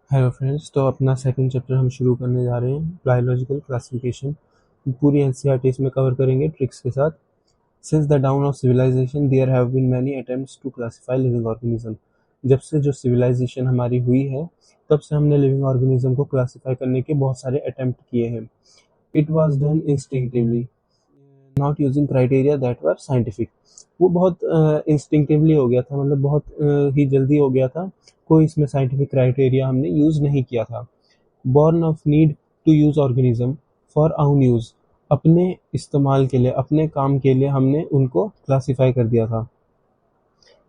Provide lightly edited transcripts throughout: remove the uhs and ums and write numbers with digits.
Hello friends, तो अपना second chapter हम शुरू करने जा रहे हैं, बायोलॉजिकल क्लासिफिकेशन। पूरी एनसीईआरटी इसमें कवर करेंगे ट्रिक्स के साथ। Since the dawn of civilization there have been many attempts to classify living organism. जब से जो सिविलाइजेशन हमारी हुई है, तब से हमने लिविंग ऑर्गेनिज्म को क्लासिफाई करने के बहुत सारे अटेम्प्ट किए हैं। It was done instinctively, not using criteria that were scientific. वो बहुत इंस्टिंक्टिवली हो गया था, मतलब बहुत ही जल्दी हो गया था। कोई इसमें साइंटिफिक क्राइटेरिया हमने यूज नहीं किया था। Born of need to use organism for own use, अपने इस्तेमाल के लिए, अपने काम के लिए हमने उनको क्लासिफाई कर दिया था।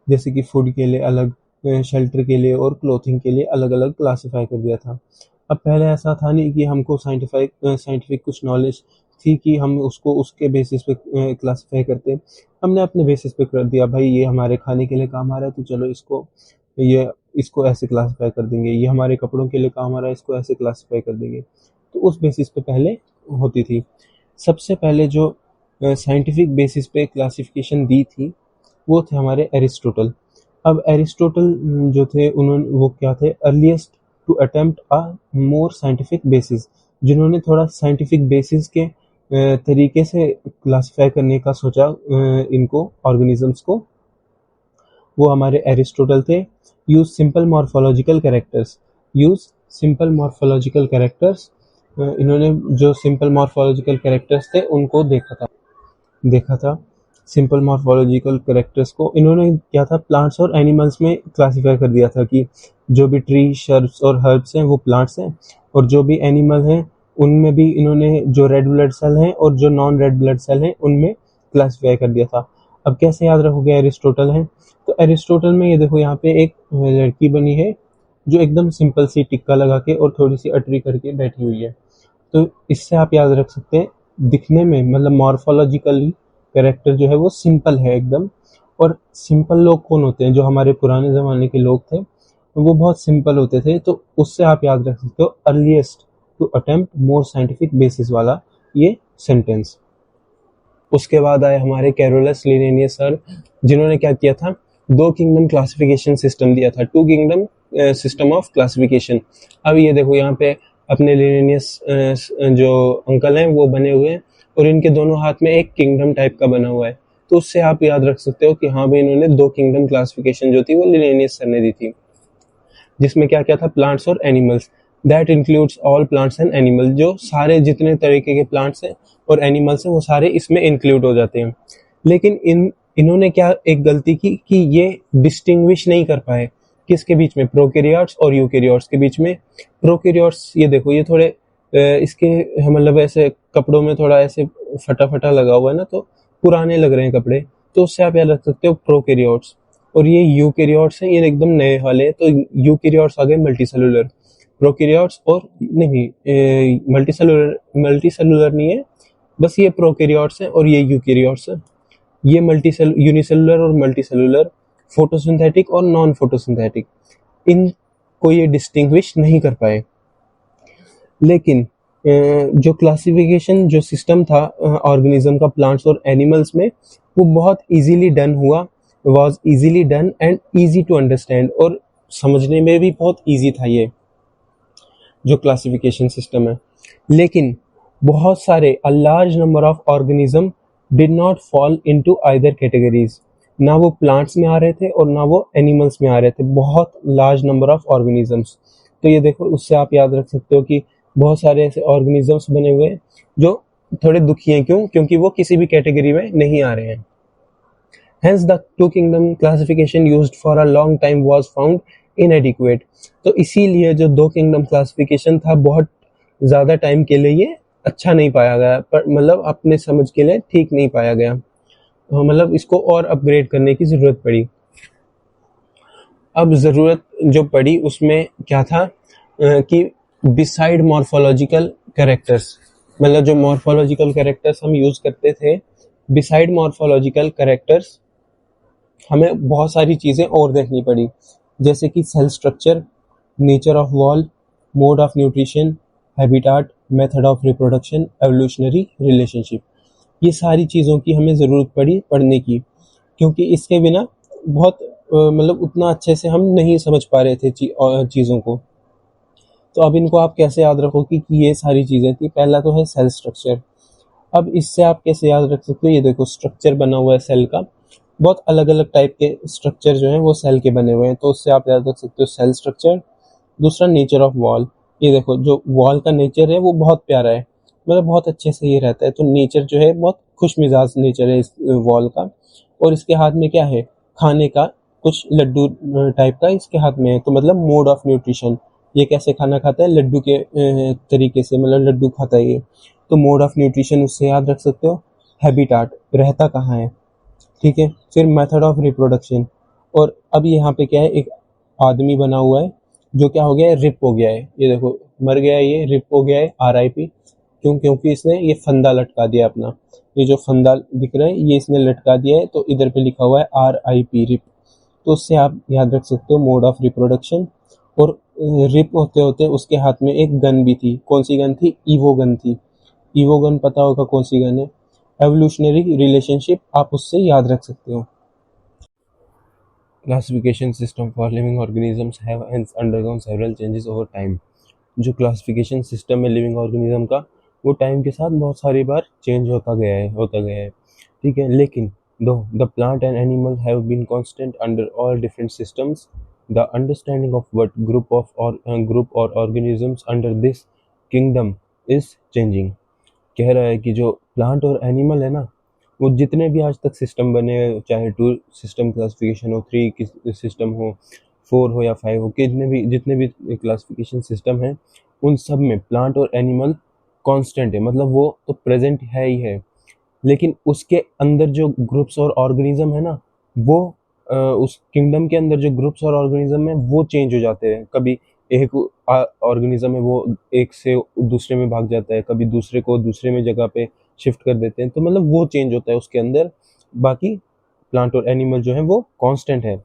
जैसे कि फूड के लिए अलग, शेल्टर के लिए और क्लोथिंग के लिए अलग अलग क्लासिफाई कर दिया था। अब पहले ऐसा था नहीं कि हमको साइंटिफिक कुछ नॉलेज थी कि हम उसको उसके बेसिस पे क्लासिफाई करते। हमने अपने बेसिस पे कर दिया, भाई ये हमारे खाने के लिए काम आ रहा है तो चलो ये इसको ऐसे क्लासिफाई कर देंगे, ये हमारे कपड़ों के लिए काम आ रहा है इसको ऐसे क्लासिफाई कर देंगे। तो उस बेसिस पे पहले होती थी। सबसे पहले जो साइंटिफिक बेसिस पे क्लासिफिकेशन दी थी वो थे हमारे एरिस्टोटल। अब एरिस्टोटल जो थे, उन्होंने वो क्या थे, earliest to attempt a more scientific basis, जिन्होंने थोड़ा साइंटिफिक बेसिस के तरीके से क्लासिफाई करने का सोचा इनको ऑर्गेनिजम्स को। वो हमारे एरिस्टोटल थे। Use simple morphological characters, use simple morphological characters. इन्होंने जो सिंपल मॉर्फोलॉजिकल कैरेक्टर्स थे उनको देखा था। सिंपल मॉर्फोलॉजिकल कैरेक्टर्स को इन्होंने क्या था, प्लांट्स और एनिमल्स में क्लासिफाई कर दिया था कि जो भी ट्री, शर्ब्स और हर्ब्स हैं वो प्लांट्स हैं, और जो भी एनिमल हैं उनमें भी इन्होंने जो रेड ब्लड सेल हैं और जो नॉन रेड ब्लड सेल हैं उनमें क्लासिफाई कर दिया था। अब कैसे याद रखोगे एरिस्टोटल है, तो एरिस्टोटल में ये देखो यहाँ पे एक लड़की बनी है जो एकदम सिंपल सी टिक्का लगा के और थोड़ी सी अटरी करके बैठी हुई है। तो इससे आप याद रख सकते हैं, दिखने में मतलब मॉर्फोलॉजिकली कैरेक्टर जो है वो सिंपल है एकदम। और सिंपल लोग कौन होते हैं, जो हमारे पुराने ज़माने के लोग थे वो बहुत सिंपल होते थे। तो उससे आप याद रख सकते हो earliest to attempt more scientific basis वाला ये सेंटेंस। उसके बाद आए हमारे कैरोलस लिनेनियस सर, जिन्होंने क्या किया था, दो किंगडम क्लासिफिकेशन सिस्टम दिया था, two kingdom system of classification. अब ये देखो यहाँ पे अपने लिनेनियस जो अंकल हैं वो बने हुए हैं, और इनके दोनों हाथ में एक किंगडम टाइप का बना हुआ है। तो उससे आप याद रख सकते हो कि हाँ भाई, इन्होंने दो किंगडम क्लासिफिकेशन जो थी वो लिनेनियस सर ने दी थी, जिसमें क्या क्या था, प्लांट्स और animals. That includes all plants and animal, जो सारे जितने तरीके के प्लांट्स हैं और एनिमल्स हैं वो सारे इसमें इंक्लूड हो जाते हैं। लेकिन इन्होंने क्या एक गलती की कि ये डिस्टिंग्विश नहीं कर पाए किसके बीच में, प्रोकैरियोट्स और यूकैरियोट्स के बीच में। प्रोकैरियोट्स ये देखो, ये थोड़े इसके मतलब ऐसे कपड़ों में थोड़ा ऐसे फटा फटा लगा हुआ है ना, तो पुराने लग रहे हैं कपड़े, तो उससे आप याद रख सकते हो प्रोकैरियोट्स। और ये यूकैरियोट्स हैं, ये एकदम नए वाले, तो यूकैरियोट्स आ गए मल्टीसेलुलर। प्रोकैरियोट्स और नहीं, मल्टीसेलुलर नहीं है, बस ये प्रोकैरियोट्स हैं और ये यूकैरियोट्स हैं। ये यूनिसेलुलर और मल्टीसेलुलर, फोटोसिंथेटिक और नॉन फोटोसिंथेटिक, इनको ये डिस्टिंग्विश नहीं कर पाए। लेकिन जो क्लासिफिकेशन जो सिस्टम था ऑर्गेनिज्म का प्लांट्स और एनिमल्स में, वो बहुत इजीली डन हुआ, was easily done and easy to understand, और समझने में भी बहुत इजी था ये जो क्लासिफिकेशन सिस्टम है। लेकिन बहुत सारे a large number of organism did not fall into either categories. ना वो प्लांट्स में आ रहे थे और ना वो एनिमल्स में आ रहे थे, बहुत लार्ज नंबर ऑफ ऑर्गेनिजम्स। तो ये देखो, उससे आप याद रख सकते हो कि बहुत सारे ऐसे ऑर्गेनिजम्स बने हुए हैं जो थोड़े दुखी हैं। क्यों? क्योंकि वो किसी भी कैटेगरी में नहीं आ रहे हैं। Hence the two kingdom classification used for a long time was found inadequate। तो इसीलिए जो दो किंगडम क्लासिफिकेशन था बहुत ज़्यादा टाइम के लिए ये अच्छा नहीं पाया गया, पर मतलब अपने समझ के लिए ठीक नहीं पाया गया, मतलब इसको और अपग्रेड करने की ज़रूरत पड़ी। अब ज़रूरत जो पड़ी उसमें क्या था कि बिसाइड मॉर्फोलॉजिकल कैरेक्टर्स, मतलब जो मॉर्फोलॉजिकल कैरेक्टर्स हम यूज़ करते थे, बिसाइड मॉर्फोलॉजिकल कैरेक्टर्स हमें बहुत सारी चीज़ें और देखनी पड़ी, जैसे कि cell structure, nature of wall, mode of nutrition, habitat, method of reproduction, evolutionary relationship. ये सारी चीज़ों की हमें ज़रूरत पड़ी पढ़ने की, क्योंकि इसके बिना बहुत मतलब उतना अच्छे से हम नहीं समझ पा रहे थे चीज़ों को। तो अब इनको आप कैसे याद रखोगे कि ये सारी चीज़ें थी। पहला तो है सेल स्ट्रक्चर। अब इससे आप कैसे याद रख सकते हो, ये देखो स्ट्रक्चर बना हुआ है सेल का, बहुत अलग अलग टाइप के स्ट्रक्चर जो हैं वो सेल के बने हुए हैं, तो उससे आप याद रख सकते हो सेल स्ट्रक्चर। दूसरा नेचर ऑफ वॉल, ये देखो जो वॉल का नेचर है वो बहुत प्यारा है, मतलब बहुत अच्छे से ये रहता है, तो नेचर जो है बहुत खुश मिजाज नेचर है इस वॉल का। और इसके हाथ में क्या है, खाने का कुछ लड्डू टाइप का इसके हाथ में है, तो मतलब मोड ऑफ न्यूट्रिशन, ये कैसे खाना खाता है, लड्डू के तरीके से, मतलब लड्डू खाता है ये, तो मोड ऑफ न्यूट्रिशन उससे याद रख सकते हो। हैबिटाट, रहता कहाँ है, ठीक है। फिर मेथड ऑफ रिप्रोडक्शन, और अब यहाँ पे क्या है, एक आदमी बना हुआ है जो क्या हो गया है, रिप हो गया है, ये देखो मर गया है, ये रिप हो गया है, RIP। क्यों, क्योंकि इसने ये फंदा लटका दिया अपना, ये जो फंदा दिख रहा है ये इसने लटका दिया है, तो इधर पे लिखा हुआ है RIP, रिप। तो उससे आप याद रख सकते हो मोड ऑफ रिप्रोडक्शन। और रिप होते होते उसके हाथ में एक गन भी थी, कौन सी गन थी, ईवो गन थी। ईवो गन पता होगा कौन सी गन है। एवोल्यूशनरी रिलेशनशिप आप उससे याद रख सकते हो। Classification system for living organisms have hence undergone several changes over time. जो क्लासिफिकेशन सिस्टम है लिविंग ऑर्गेनिज्म का, वो टाइम के साथ बहुत सारी बार चेंज होता गया है, ठीक है। लेकिन though the plant and animal have been constant under all different systems, the understanding of what group or organisms under this kingdom is changing. कह रहा है कि जो प्लांट और एनिमल है ना, वो जितने भी आज तक सिस्टम बने हैं, चाहे 2 सिस्टम क्लासिफिकेशन हो, 3 की सिस्टम हो, 4 हो या 5 हो, जितने भी क्लासिफिकेशन सिस्टम हैं, उन सब में प्लांट और एनिमल कांस्टेंट है, मतलब वो तो प्रेजेंट है ही है। लेकिन उसके अंदर जो ग्रुप्स और ऑर्गेनिज्म है ना, वो उस किंगडम के अंदर जो ग्रुप्स और ऑर्गेनिज्म है वो चेंज हो जाते हैं। कभी एक ऑर्गेनिज्म है वो एक से दूसरे में भाग जाता है, कभी दूसरे को दूसरे में जगह पे शिफ्ट कर देते हैं, तो मतलब वो चेंज होता है उसके अंदर। बाकी प्लांट और एनिमल जो है वो कांस्टेंट है।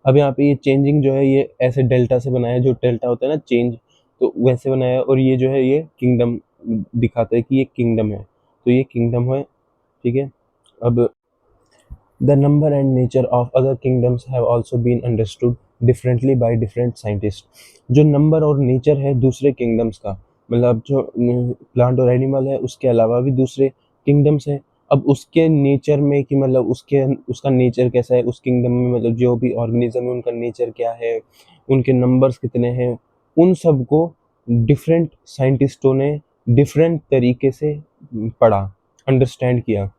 अब यहाँ पे ये चेंजिंग जो है ये ऐसे डेल्टा से बनाया है, जो डेल्टा होता है ना चेंज, तो वैसे बनाया है, और ये जो है ये किंगडम दिखाता है कि ये किंगडम है, तो ये किंगडम है, ठीक है। अब the number and nature of other kingdoms have also been understood differently by different scientist. जो नंबर और नेचर है दूसरे किंगडम्स का, मतलब जो प्लांट और एनिमल है उसके अलावा भी दूसरे किंगडम्स हैं, अब उसके नेचर में कि मतलब उसका नेचर कैसा है उस किंगडम में, मतलब जो भी ऑर्गेनिज्म है उनका नेचर क्या है, उनके नंबर्स कितने हैं, उन सब को डिफरेंट साइंटिस्टों ने डिफरेंट तरीके से पढ़ा, अंडरस्टैंड किया,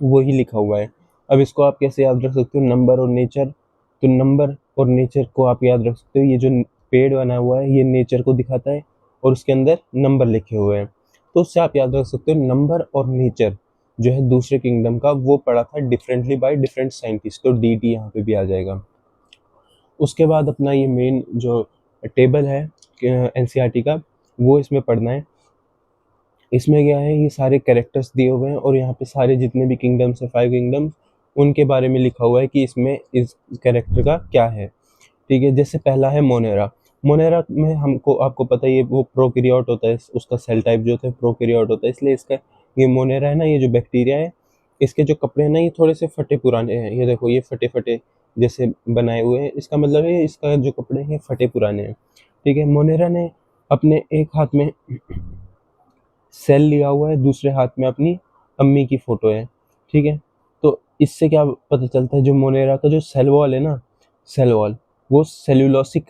वही लिखा हुआ है। अब इसको आप कैसे याद रख सकते हो, नंबर और नेचर, तो नंबर और नेचर को आप याद रख सकते हो, ये जो पेड़ बना हुआ है ये नेचर को दिखाता है और उसके अंदर नंबर लिखे हुए हैं, तो उससे आप याद रख सकते हो नंबर और नेचर जो है दूसरे किंगडम का, वो पढ़ा था डिफरेंटली बाय डिफरेंट साइंटिस्ट, तो DT यहाँ पे भी आ जाएगा। उसके बाद अपना ये मेन जो टेबल है NCERT का, वो इसमें पढ़ना है। इसमें क्या है, ये सारे कैरेक्टर्स दिए हुए हैं और यहाँ पे सारे जितने भी किंगडम्स है, 5 किंगडम्स, उनके बारे में लिखा हुआ है कि इसमें इस कैरेक्टर का क्या है, ठीक है। जैसे पहला है मोनेरा। मोनेरा में हमको आपको पता है ये वो प्रोकैरियोट होता है, उसका सेल टाइप जो होता है प्रोकैरियोट होता है, इसलिए इसका ये मोनेरा है ना, ये जो बैक्टीरिया है, इसके जो कपड़े हैं ना ये थोड़े से फटे पुराने हैं, ये देखो ये फटे फटे जैसे बनाए हुए हैं, इसका मतलब है इसका जो कपड़े हैं फटे पुराने हैं, ठीक है। मोनेरा ने अपने एक हाथ में सेल लिया हुआ है, दूसरे हाथ में अपनी अम्मी की फोटो है, ठीक है। तो इससे क्या पता चलता है, जो मोनेरा का जो सेल वॉल है ना, सेल वॉल वो सेल्यूलोसिक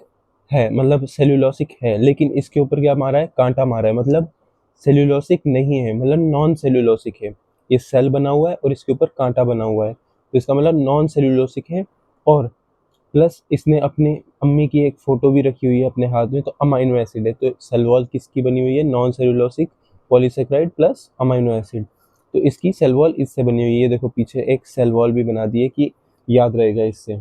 है, मतलब सेल्यूलोसिक है, लेकिन इसके ऊपर क्या मारा है, कांटा मारा है, मतलब सेल्यूलोसिक नहीं है, मतलब नॉन सेल्यूलोसिक है। ये सेल बना हुआ है और इसके ऊपर कांटा बना हुआ है, तो इसका मतलब नॉन सेल्यूलोसिक है। और प्लस इसने अपनी अम्मी की एक फोटो भी रखी हुई है अपने हाथ में, तो अमाइनो एसिड है, तो सेल वॉल किसकी बनी हुई है, non cellulosic polysaccharide plus amino acid, तो इसकी सेल वॉल इससे बनी हुई है। ये देखो पीछे एक सेल वॉल भी बना दी है कि याद रहेगा इससे।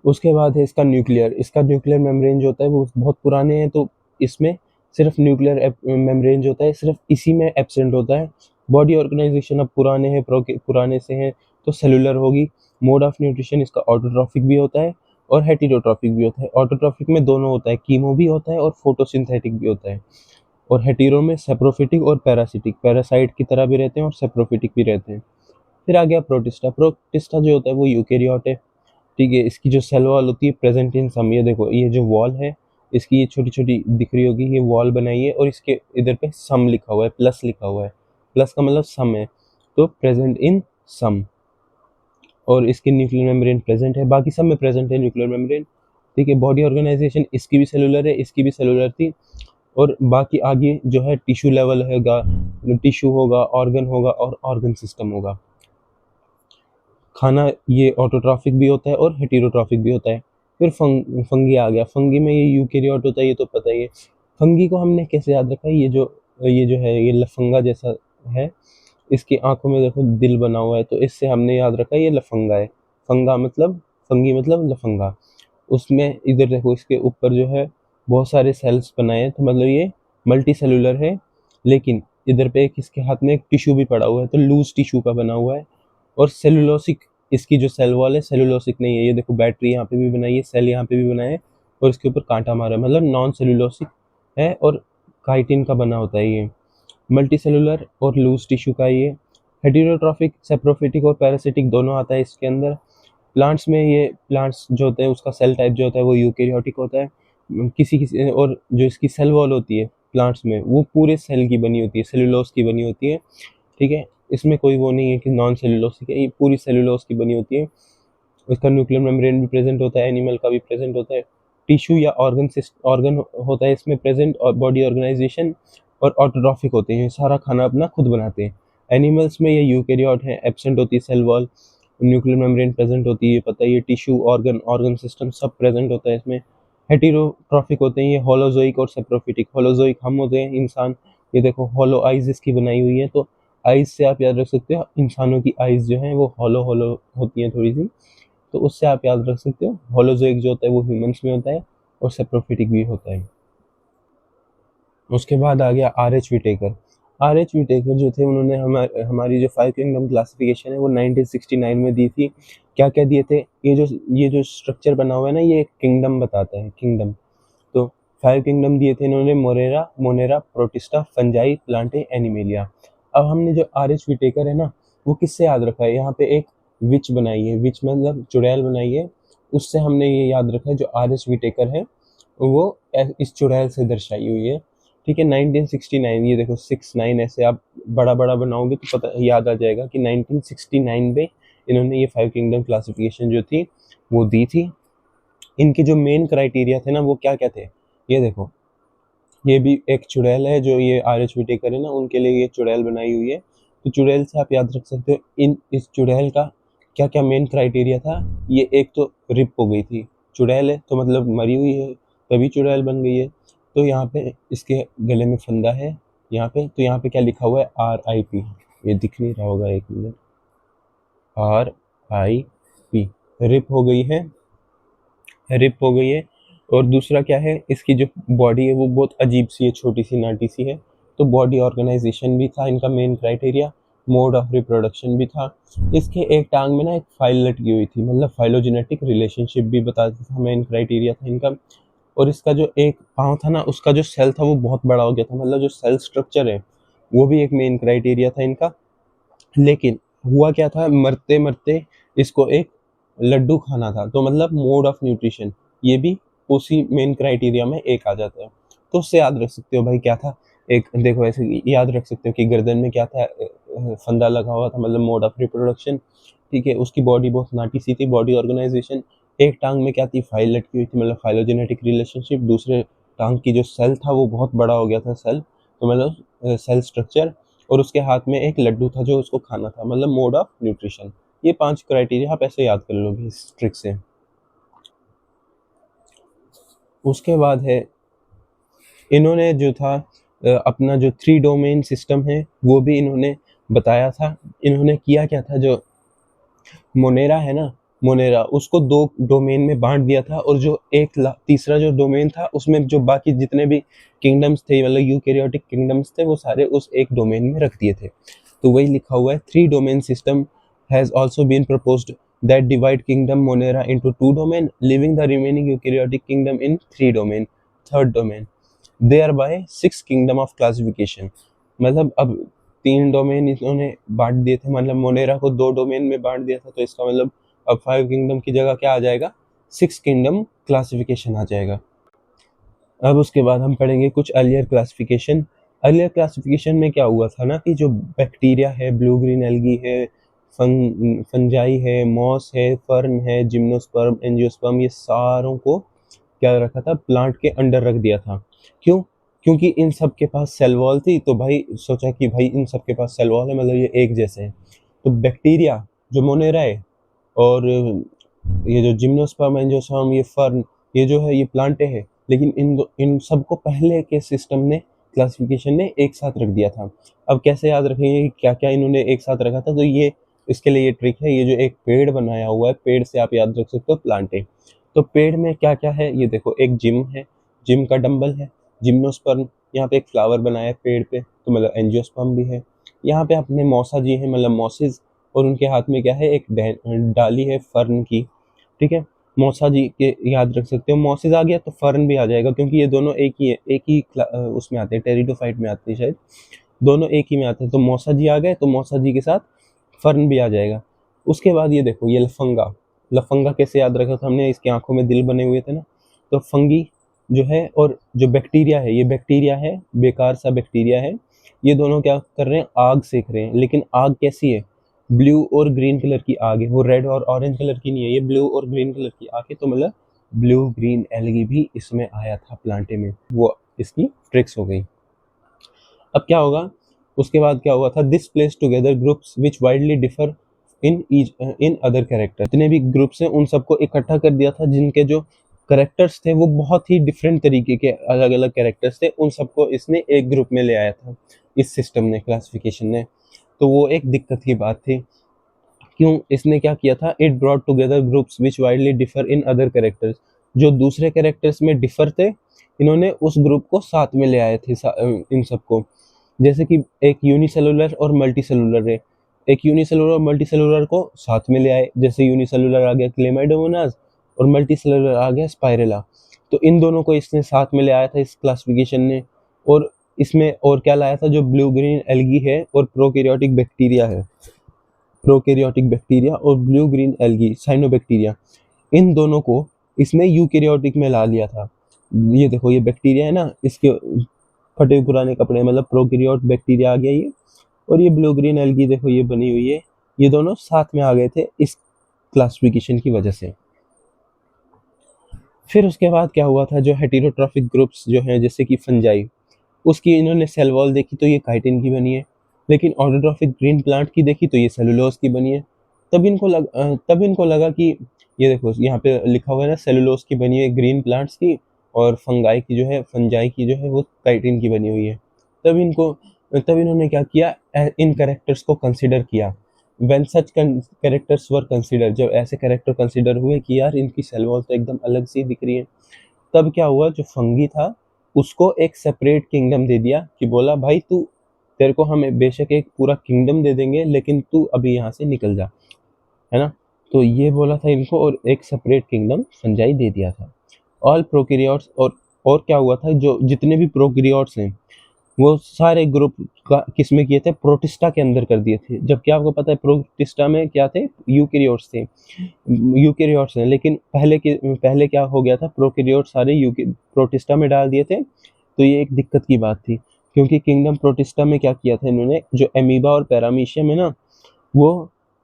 उसके बाद है इसका न्यूक्लियर, इसका न्यूक्लियर मेम्ब्रेन जो होता है वो बहुत पुराने हैं, तो इसमें सिर्फ न्यूक्लियर मेम्ब्रेन जो होता है सिर्फ इसी में एब्सेंट होता है। बॉडी ऑर्गेनाइजेशन अब पुराने हैं, पुराने से हैं, तो सेलुलर होगी। मोड ऑफ न्यूट्रिशन इसका ऑटोट्रॉफिक भी होता है और हेटेरोट्रॉफिक भी होता है। ऑटोट्रॉफिक में दोनों होता है, कीमो भी होता है और फोटोसिंथेटिक भी होता है। और हेटेरो में सेप्रोफिटिक और पैरासिटिक, पैरासाइट की तरह भी रहते हैं और सेप्रोफिटिक भी रहते हैं। फिर आ गया प्रोटिस्टा। प्रोटिस्टा जो होता है वो यूकेरियोट है, ठीक है। इसकी जो सेल वॉल होती है प्रेजेंट इन सम, ये देखो ये जो वॉल है इसकी ये छोटी छोटी दिख रही होगी, ये वॉल बनाई है और इसके इधर पे सम लिखा हुआ है, प्लस लिखा हुआ है, प्लस का मतलब सम है, तो प्रेजेंट इन सम। और इसकी न्यूक्लियर मेम्ब्रेन प्रेजेंट है, बाकी सब में प्रेजेंट है न्यूक्लियर मेम्ब्रेन। ठीक है, बॉडी ऑर्गेनाइजेशन इसकी भी सेलुलर है, इसकी भी सेलुलर थी। और बाकी आगे जो है टिश्यू लेवल होगा, टिश्यू होगा, ऑर्गन होगा और ऑर्गन सिस्टम होगा। खाना ये ऑटोट्रॉफिक भी होता है और हेटेरोट्रॉफिक भी होता है। फिर फंगी आ गया, फंगी में ये यूकेरियोट होता है, ये तो पता ही है। फंगी को हमने कैसे याद रखा है, ये जो है ये लफंगा जैसा है, इसकी आंखों में देखो दिल बना हुआ है, तो इससे हमने याद रखा है ये लफंगा है। फंगा मतलब, फंगी मतलब लफंगा। उसमें इधर देखो इसके ऊपर जो है बहुत सारे सेल्स बनाए हैं, तो मतलब ये मल्टी सेलुलर है। लेकिन इधर पे एक इसके हाथ में एक टिश्यू भी पड़ा हुआ है, तो लूज टिश्यू का बना हुआ है। और सेलुलोसिक, इसकी जो सेल वॉल है सेलुलोसिक नहीं है, ये देखो बैटरी यहाँ पे भी बनाई है, सेल यहाँ पे भी बनाए है और इसके ऊपर कांटा मारा है, मतलब नॉन सेलुलोसिक है और काइटिन का बना होता है ये। मल्टी सेलुलर और लूज टिश्यू का ये। हेटेरोट्रॉफिक, सेप्रोफिटिक और पैरासिटिक दोनों आता है इसके अंदर। प्लांट्स में ये, प्लांट्स जो होते हैं उसका सेल टाइप जो होता है वो यूकेरियोटिक होता है। किसी किसी और जो इसकी सेल वॉल होती है प्लांट्स में, वो पूरे सेल की बनी होती है, सेलुलोज की बनी होती है। ठीक है, इसमें कोई वो नहीं है कि नॉन सेलुलोसिक है, ये पूरी सेलुलोज की बनी होती है। इसका न्यूक्लियर मेम्ब्रेन भी प्रेजेंट होता है, एनिमल का भी प्रेजेंट होता है। टिश्यू या ऑर्गन होता है इसमें प्रेजेंट, और बॉडी ऑर्गेनाइजेशन और ऑटोट्रॉफिक होते हैं, सारा खाना अपना खुद बनाते हैं। एनिमल्स में ये यूकेरियोट है, एब्सेंट होती है cell wall, nuclear membrane present होती है, पता है, ये टिश्यू, ऑर्गन सिस्टम सब प्रेजेंट होता है इसमें। हेटेरोट्रॉफिक होते हैं ये होलोजोइक और सेप्रोफिटिक। होलोजोइक हम होते हैं इंसान, ये देखो होलो आइज इसकी बनाई हुई है, तो आइज से आप याद रख सकते हो इंसानों की आइज जो है वो होलो होलो होती हैं थोड़ी सी, तो उससे आप याद रख सकते हो। होलोजोइक जो होता है वो ह्यूमंस में होता है और सेप्रोफिटिक भी होता है। उसके बाद आ गया R H Whittaker. R H Whittaker जो थे उन्होंने हमारी जो 5 किंगडम क्लासिफिकेशन है वो 1969 में दी थी। क्या क्या दिए थे, ये जो स्ट्रक्चर बना हुआ है ना, ये किंगडम बताता है, किंगडम। तो 5 किंगडम दिए थे इन्होंने, Monera, Monera, Protista, Fungi, Plantae, Animalia. अब हमने जो आर एच विटेकर है ना, वो किससे याद रखा है, यहाँ पे एक विच बनाई है, विच मतलब चुड़ैल बनाई है, उससे हमने ये याद रखा है जो आर एच विटेकर है वो इस चुड़ैल से दर्शाई हुई है। ठीक है, 1969, ये देखो 69, ऐसे आप बड़ा बड़ा बनाओगे तो पता याद आ जाएगा कि 1969 में इन्होंने ये 5 किंगडम क्लासिफिकेशन जो थी वो दी थी। इनके जो मेन क्राइटेरिया थे ना वो क्या क्या थे, ये देखो, ये भी एक चुड़ैल है, जो ये आर एच विटेकर है ना उनके लिए ये चुड़ैल बनाई हुई है। तो चुड़ैल से आप याद रख सकते हो, इस चुड़ैल का क्या क्या मेन क्राइटेरिया था। ये एक तो रिप हो गई थी, चुड़ैल है तो मतलब मरी हुई है, तभी चुड़ैल बन गई है। तो यहाँ पे इसके गले में फंदा है यहाँ पे, तो यहाँ पे क्या लिखा हुआ है, RIP। ये दिख नहीं रहा होगा, एक मिनट, RIP, रिप हो गई है, रिप हो गई है। और दूसरा क्या है, इसकी जो बॉडी है वो बहुत अजीब सी है, छोटी सी नाटी सी है। तो बॉडी ऑर्गेनाइजेशन भी था इनका main criteria, mode of reproduction भी था। इसके एक टांग में ना एक फाइल लटकी हुई थी, मतलब फाइलोजेनेटिक रिलेशनशिप भी बताता था, मेन क्राइटेरिया था इनका। और इसका जो एक पाँव था ना, उसका जो सेल था वो बहुत बड़ा हो गया था, मतलब जो सेल स्ट्रक्चर है वो भी एक मेन क्राइटेरिया था इनका। लेकिन हुआ क्या था, मरते मरते इसको एक लड्डू खाना था, तो मतलब मोड ऑफ न्यूट्रिशन ये भी उसी मेन क्राइटेरिया में एक आ जाता है। तो उससे याद रख सकते हो भाई क्या था, एक देखो ऐसे याद रख सकते हो कि गर्दन में क्या था, फंदा लगा हुआ था, मतलब मोड ऑफ रिप्रोडक्शन। ठीक है, उसकी बॉडी बहुत नाटी सी थी, बॉडी ऑर्गेनाइजेशन। एक टांग में क्या थी, फाइल लटकी हुई थी, मतलब फाइलोजेनेटिक रिलेशनशिप। दूसरे टांग की जो सेल था वो बहुत बड़ा हो गया था सेल, तो मतलब सेल स्ट्रक्चर। और उसके हाथ में एक लड्डू था जो उसको खाना था, मतलब मोड ऑफ न्यूट्रिशन। ये 5 क्राइटेरिया आप ऐसे याद कर लोगे इस ट्रिक से। उसके बाद है, इन्होंने जो था अपना जो 3 डोमेन सिस्टम है वो भी इन्होंने बताया था। इन्होंने किया क्या था, जो मोनेरा है ना, मोनेरा उसको 2 डोमेन में बांट दिया था, और जो तीसरा जो डोमेन था उसमें जो बाकी जितने भी किंगडम्स थे, मतलब यूकेरियोटिक किंगडम्स थे, वो सारे उस एक डोमेन में रख दिए थे। तो वही लिखा हुआ है, 3 domain system has also been proposed that divide kingdom Monera into 2 domain, leaving the remaining eukaryotic kingdom in 3 domain, third domain, thereby 6 kingdom of classification। मतलब अब 3 डोमेन इन्होंने बांट दिए थे, मतलब मोनेरा को 2 डोमेन में बांट दिया था, तो इसका मतलब अब 5 किंगडम की जगह क्या आ जाएगा, 6 किंगडम क्लासिफिकेशन आ जाएगा। अब उसके बाद हम पढ़ेंगे कुछ अर्लियर क्लासिफिकेशन। अर्लियर क्लासिफिकेशन में क्या हुआ था ना कि जो बैक्टीरिया है, ब्लू ग्रीन एल्गी है, फंजाई है, मॉस है, फर्न है, जिम्नोस्पर्म, एंजियोस्पर्म, ये सारों को क्या रखा था, प्लांट के अंडर रख दिया था। क्यों? क्योंकि इन सब के पास सेल वॉल थी, तो भाई सोचा कि भाई इन सब के पास सेल वॉल है, मतलब ये एक जैसे हैं। तो बैक्टीरिया जो मोनेरा है, और ये जो जिम्नोस्पर्म, एंजियोस्पर्म, ये फर्न, ये जो है ये प्लांटे हैं, लेकिन इन सबको पहले के सिस्टम ने, क्लासिफिकेशन ने एक साथ रख दिया था। अब कैसे याद रखेंगे कि क्या क्या इन्होंने एक साथ रखा था, तो ये इसके लिए ये ट्रिक है, ये जो एक पेड़ बनाया हुआ है, पेड़ से आप याद रख सकते हो प्लांटे। तो पेड़ में क्या क्या है ये देखो, एक जिम है, जिम का डंबल है, जिम्नोस्पर्म, यहाँ पे एक फ्लावर बनाया है पेड़ पे, तो मतलब एंजियोस्पर्म भी है। यहाँ पे अपने मौसा जी हैं, मतलब मॉसिस, और उनके हाथ में क्या है, एक डाली है फर्न की। ठीक है, मौसा जी के याद रख सकते हो, मॉसिस आ गया तो फर्न भी आ जाएगा, क्योंकि ये दोनों एक ही है, एक ही उसमें आते हैं, टेरिडोफाइट में आते हैं शायद, दोनों एक ही में आते हैं। तो मौसा जी आ गए तो मौसा जी के साथ फर्न भी आ जाएगा। उसके बाद ये देखो, ये लफंगा, लफंगा कैसे याद रखा था हमने, इसकी आंखों में दिल बने हुए थे ना। तो फंगी जो है, और जो बैक्टीरिया है, ये बैक्टीरिया है, बेकार सा बैक्टीरिया है। ये दोनों क्या कर रहे हैं, आग सेक रहे हैं, लेकिन आग कैसी है, ब्लू और ग्रीन कलर की आग है, वो रेड और ऑरेंज कलर की नहीं है, ये ब्लू और ग्रीन कलर की आग है। तो मतलब ब्लू ग्रीन एलगी भी इसमें आया था प्लांटे में, वो इसकी ट्रिक्स हो गई। अब क्या होगा, उसके बाद क्या हुआ था, this place together groups which widely differ in other character, जितने भी ग्रुप्स हैं उन सबको इकट्ठा कर दिया था, जिनके जो करेक्टर्स थे वो बहुत ही डिफरेंट तरीके के अलग अलग कैरेक्टर्स थे, उन सबको इसने एक ग्रुप में ले आया था, इस सिस्टम ने, क्लासिफिकेशन ने। तो वो एक दिक्कत की बात थी। क्यों इसने क्या किया था, it brought together groups which widely differ in other characters, जो दूसरे कैरेक्टर्स में डिफर थे, इन्होंने उस ग्रुप को साथ में ले आए थे, इन सबको। जैसे कि एक यूनिसेलुलर और मल्टी सेलुलर है, एक यूनिसेलुलर और मल्टी सेलुलर को साथ में ले आए, जैसे यूनिसेलुलर आ गया क्लेमाइडोमोनास, और मल्टी सेलुलर आ गया स्पाइरेला। तो इन दोनों को इसने साथ में ले आया था इस क्लासिफिकेशन ने। और इसमें और क्या लाया था, जो ब्लू ग्रीन एल्गी है और प्रोकैरियोटिक बैक्टीरिया है, प्रोकैरियोटिक बैक्टीरिया और ब्लू ग्रीन एल्गी साइनोबैक्टीरिया, इन दोनों को इसने यूकैरियोटिक में ला लिया था। ये देखो, ये बैक्टीरिया है ना, इसके फटे पुराने कपड़े, मतलब प्रोकैरियोट बैक्टीरिया आ गया ये, और ये ब्लू ग्रीन एल्गी देखो ये बनी हुई है, ये दोनों साथ में आ गए थे इस क्लासिफिकेशन की वजह से। फिर उसके बाद क्या हुआ था, जो हेटेरोट्रॉफिक ग्रुप्स जो हैं, जैसे कि फंजाई, उसकी इन्होंने सेल वॉल देखी तो ये काइटिन की बनी है, लेकिन ऑटोट्रॉफिक ग्रीन प्लांट की देखी तो ये सेलुलोज की बनी है। तब इनको लगा कि ये देखो यहाँ पे लिखा हुआ है ना, सेलुलोज की बनी है ग्रीन प्लांट्स की, और फंजाई की जो है वो काइटिन की बनी हुई है। तब इन्होंने क्या किया, इन कैरेक्टर्स को कंसिडर किया। When such characters were consider, जब ऐसे कैरेक्टर कंसिडर हुए कि यार इनकी सेल वॉल तो एकदम अलग सी दिख रही है, तब क्या हुआ, जो फंगी था उसको एक सेपरेट किंगडम दे दिया, कि बोला भाई तू, तेरे को हम बेशक एक पूरा किंगडम दे देंगे, लेकिन तू अभी यहाँ से निकल जा, है ना। तो ये बोला था इनको, और एक सेपरेट किंगडम फंजाई दे दिया था। ऑल प्रोकैरियोट्स, और क्या हुआ था, जो जितने भी प्रोकैरियोट्स हैं वो सारे ग्रुप का किसमें किए थे, प्रोटिस्टा के अंदर कर दिए थे। जबकि आपको पता है प्रोटिस्टा में क्या थे, यूकैरियोट्स थे, यूकैरियोट्स हैं, लेकिन पहले क्या हो गया था, प्रोकैरियोट सारे यूके प्रोटिस्टा में डाल दिए थे। तो ये एक दिक्कत की बात थी, क्योंकि किंगडम प्रोटिस्टा में क्या किया था इन्होंने, जो एमीबा और पैरामीशियम है ना, वो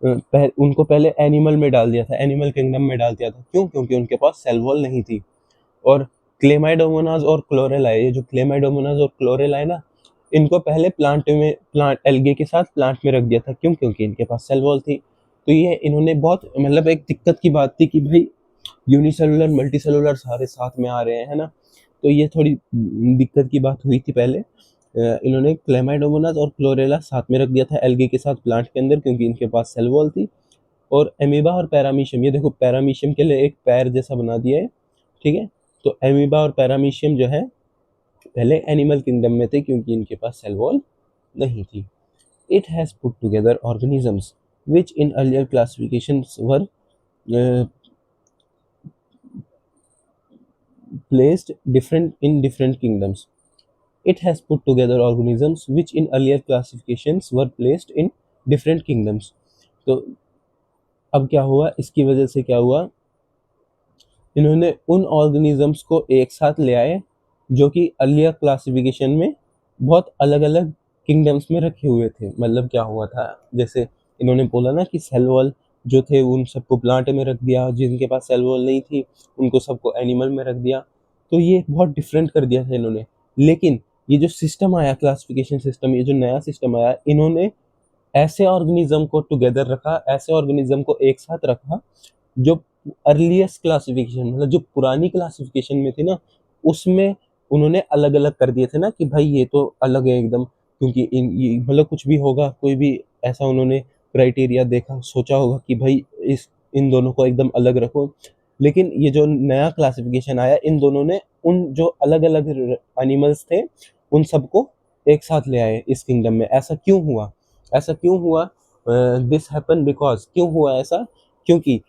उनको पहले एनिमल में डाल दिया था, एनिमल किंगडम में डाल दिया था। क्यों? क्योंकि उनके पास सेल वॉल नहीं थी। और क्लेमाइडोमोनास और क्लोरेला, ये जो क्लेमाइडोमोनास और क्लोरेला है ना, इनको पहले प्लांट एल्गे के साथ प्लांट में रख दिया था। क्यों? क्योंकि इनके पास सेल वॉल थी। तो ये इन्होंने बहुत, मतलब एक दिक्कत की बात थी कि भाई यूनिसेलुलर मल्टी सेलुलर सारे साथ में आ रहे हैं, है ना। तो ये थोड़ी दिक्कत की बात हुई थी पहले। इन्होंने क्लेमाइडोमोनास और क्लोरेला साथ में रख दिया था एल्गे के साथ प्लांट के अंदर, क्योंकि इनके पास सेल वॉल थी। और एमीबा और पैरामीशियम, ये देखो पैरामीशियम के लिए एक पैर जैसा बना दिया है, ठीक है। तो एमीबा और पैरामीशियम जो है पहले एनिमल किंगडम में थे, क्योंकि इनके पास सेल वॉल नहीं थी। It has put together organisms which in earlier classifications were uh, placed different in different kingdoms. It has put together organisms which in earlier classifications were placed in different kingdoms. तो अब क्या हुआ, इसकी वजह से क्या हुआ, इन्होंने उन ऑर्गेनिजम्स को एक साथ ले आए जो कि अर्लियर क्लासिफिकेशन में बहुत अलग अलग किंगडम्स में रखे हुए थे। मतलब क्या हुआ था, जैसे इन्होंने बोला ना कि सेल वॉल जो थे उन सबको प्लांट में रख दिया, जिनके पास सेल वॉल नहीं थी उनको सबको एनिमल में रख दिया। तो ये बहुत डिफरेंट कर दिया था इन्होंने। लेकिन ये जो सिस्टम आया, क्लासिफिकेशन सिस्टम, ये जो नया सिस्टम आया, इन्होंने ऐसे ऑर्गेनिज्म को टुगेदर रखा, ऐसे ऑर्गेनिज्म को एक साथ रखा जो अर्लीस्ट क्लासिफिकेशन, मतलब जो पुरानी क्लासिफिकेशन में थे ना, उसमें उन्होंने अलग अलग कर दिए थे ना कि भाई ये तो अलग है एकदम, क्योंकि मतलब कुछ भी होगा, कोई भी ऐसा उन्होंने क्राइटेरिया देखा, सोचा होगा कि भाई इन दोनों को एकदम अलग रखो। लेकिन ये जो नया क्लासिफिकेशन आया, इन दोनों ने उन जो अलग अलग एनिमल्स थे उन सबको एक साथ ले आए इस किंगडम में। ऐसा क्यों हुआ? ऐसा क्यों हुआ? दिस हैपन बिकॉज, क्यों हुआ ऐसा? क्योंकि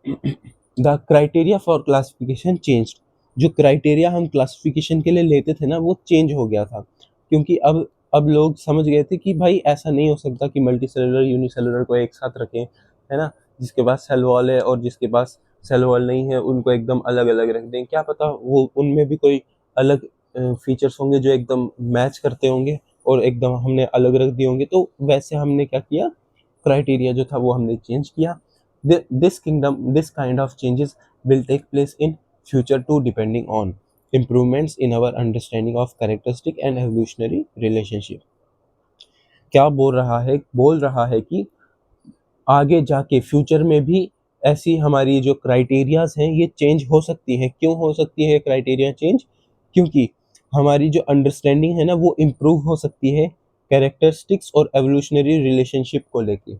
the criteria for classification changed. जो क्राइटेरिया हम क्लासिफिकेशन के लिए लेते थे ना, वो चेंज हो गया था। क्योंकि अब लोग समझ गए थे कि भाई ऐसा नहीं हो सकता कि मल्टी सेलुलर यूनिसेलुलर को एक साथ रखें, है ना। जिसके पास सेल वॉल है और जिसके पास सेल वॉल नहीं है उनको एकदम अलग अलग रख दें। क्या पता वो उनमें भी कोई अलग फीचर्स होंगे जो एकदम मैच करते होंगे और एकदम हमने अलग रख दिए होंगे। तो वैसे हमने क्या किया, क्राइटेरिया जो था वो हमने चेंज किया। This kind of changes will take place in future too, depending on improvements in our understanding of characteristic and evolutionary relationship। क्या बोल रहा है कि आगे जाके फ्यूचर में भी ऐसी हमारी जो क्राइटेरियाज हैं ये चेंज हो सकती है। क्यों हो सकती है क्राइटेरिया चेंज? क्योंकि हमारी जो अंडरस्टैंडिंग है ना वो इम्प्रूव हो सकती है कैरेक्टरिस्टिक्स और एवोल्यूशनरी रिलेशनशिप को लेके।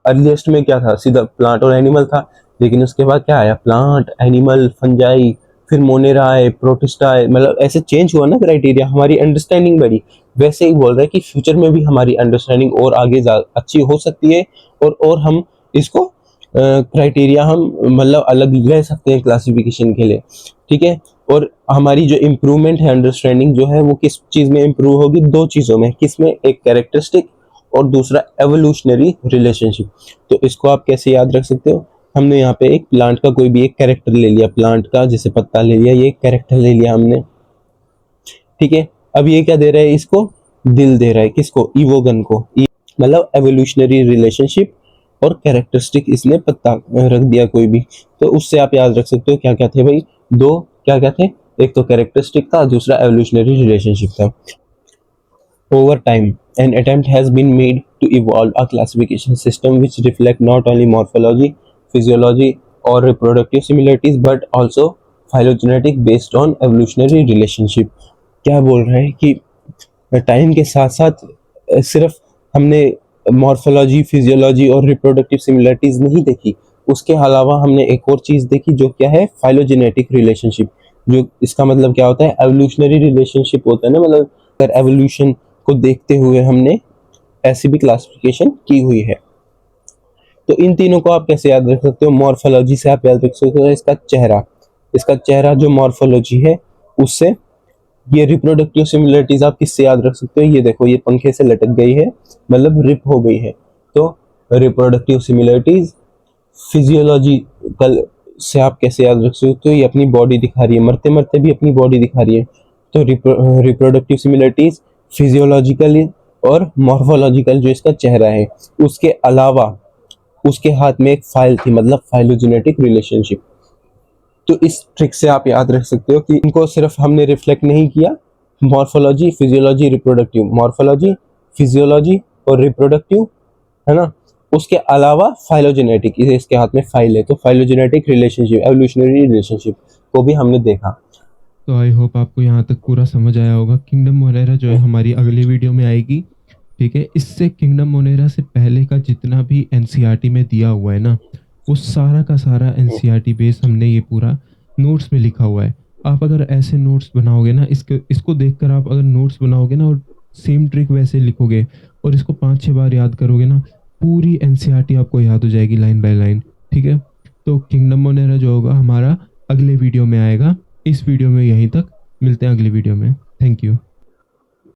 अर्लीस्ट में क्या था, सीधा प्लांट और एनिमल था, लेकिन उसके बाद क्या आया, प्लांट, एनिमल, फंजाई, फिर मोनेरा आए, प्रोटिस्टा आए, मतलब ऐसे चेंज हुआ ना क्राइटेरिया, हमारी अंडरस्टैंडिंग बढ़ी। वैसे ही बोल रहा है कि फ्यूचर में भी हमारी अंडरस्टैंडिंग और आगे अच्छी हो सकती है और हम इसको क्राइटेरिया हम मतलब अलग ले सकते हैं क्लासिफिकेशन के लिए, ठीक है। और हमारी जो इम्प्रूवमेंट है, अंडरस्टैंडिंग जो है वो किस चीज़ में इम्प्रूव होगी? दो चीज़ों में। किसमें? एक कैरेक्टरिस्टिक और दूसरा एवोल्यूशनरी रिलेशनशिप। तो इसको आप कैसे याद रख सकते हो? हमने यहाँ पे एक प्लांट का कोई भी एक कैरेक्टर ले लिया, प्लांट का जैसे पत्ता ले लिया, ये कैरेक्टर ले लिया हमने, ठीक है। अब ये क्या दे रहा है? इसको दिल दे रहा है। किसको? इवोगन को। मतलब एवोल्यूशनरी रिलेशनशिप और कैरेक्टरिस्टिक इसने पत्ता रख दिया कोई भी। तो उससे आप याद रख सकते हो क्या क्या थे भाई, दो क्या क्या थे, एक तो कैरेक्टरिस्टिक था, दूसरा एवोल्यूशनरी रिलेशनशिप था। Over time, an attempt has been made to evolve a classification system which reflect not only morphology, physiology, or reproductive similarities but also phylogenetic based on evolutionary relationship। क्या बोल रहे हैं कि time के साथ साथ सिर्फ हमने मॉर्फोलॉजी, फिजियोलॉजी और रिप्रोडक्टिव सिमिलरिटीज नहीं देखी, उसके अलावा हमने एक और चीज़ देखी जो क्या है, फाइलोजेनेटिक रिलेशनशिप। जो इसका मतलब क्या होता है, एवोल्यूशनरी रिलेशनशिप होता है ना, मतलब अगर एवोल्यूशन को देखते हुए हमने ऐसी भी क्लासिफिकेशन की हुई है। तो इन तीनों को आप कैसे याद रख सकते हो? मॉर्फोलॉजी से आप याद रख सकते हो इसका चेहरा जो मॉर्फोलॉजी है उससे। ये रिप्रोडक्टिव सिमिलरिटीज आप किससे याद रख सकते हो? ये देखो, ये पंखे से लटक गई है, मतलब रिप हो गई है, तो रिप्रोडक्टिव सिमिलरिटीज। फिजियोलॉजिकल से आप कैसे याद रख सकते हो? ये अपनी बॉडी दिखा रही है, मरते मरते भी अपनी बॉडी दिखा रही है, तो रिप्रोडक्टिव सिमिलरिटीज फिजियोलॉजिकली और मॉर्फोलॉजिकल जो इसका चेहरा है। उसके अलावा उसके हाथ में एक फाइल थी, मतलब फाइलोजेनेटिक रिलेशनशिप। तो इस ट्रिक से आप याद रख सकते हो कि इनको सिर्फ हमने रिफ्लेक्ट नहीं किया, morphology, physiology, reproductive, morphology, physiology और रिप्रोडक्टिव, है ना। उसके अलावा फाइलोजेनेटिक, इसके हाथ में फाइल है, तो फाइलोजेनेटिक रिलेशनशिप, एवोल्यूशनरी रिलेशनशिप को भी हमने देखा। तो आई होप आपको यहाँ तक पूरा समझ आया होगा। किंगडम मोनेरा जो है हमारी अगली वीडियो में आएगी, ठीक है। इससे किंगडम मोनेरा से पहले का जितना भी एनसीईआरटी में दिया हुआ है ना, वो सारा का सारा एनसीईआरटी बेस हमने ये पूरा नोट्स में लिखा हुआ है। आप अगर ऐसे नोट्स बनाओगे ना, इसको देखकर आप अगर नोट्स बनाओगे ना और सेम ट्रिक वैसे लिखोगे और इसको 5-6 बार याद करोगे ना, पूरी एनसीईआरटी आपको याद हो जाएगी लाइन बाय लाइन, ठीक है। तो किंगडम मोनेरा जो होगा हमारा अगले वीडियो में आएगा। इस वीडियो में यहीं तक, मिलते हैं अगली वीडियो में। Thank you.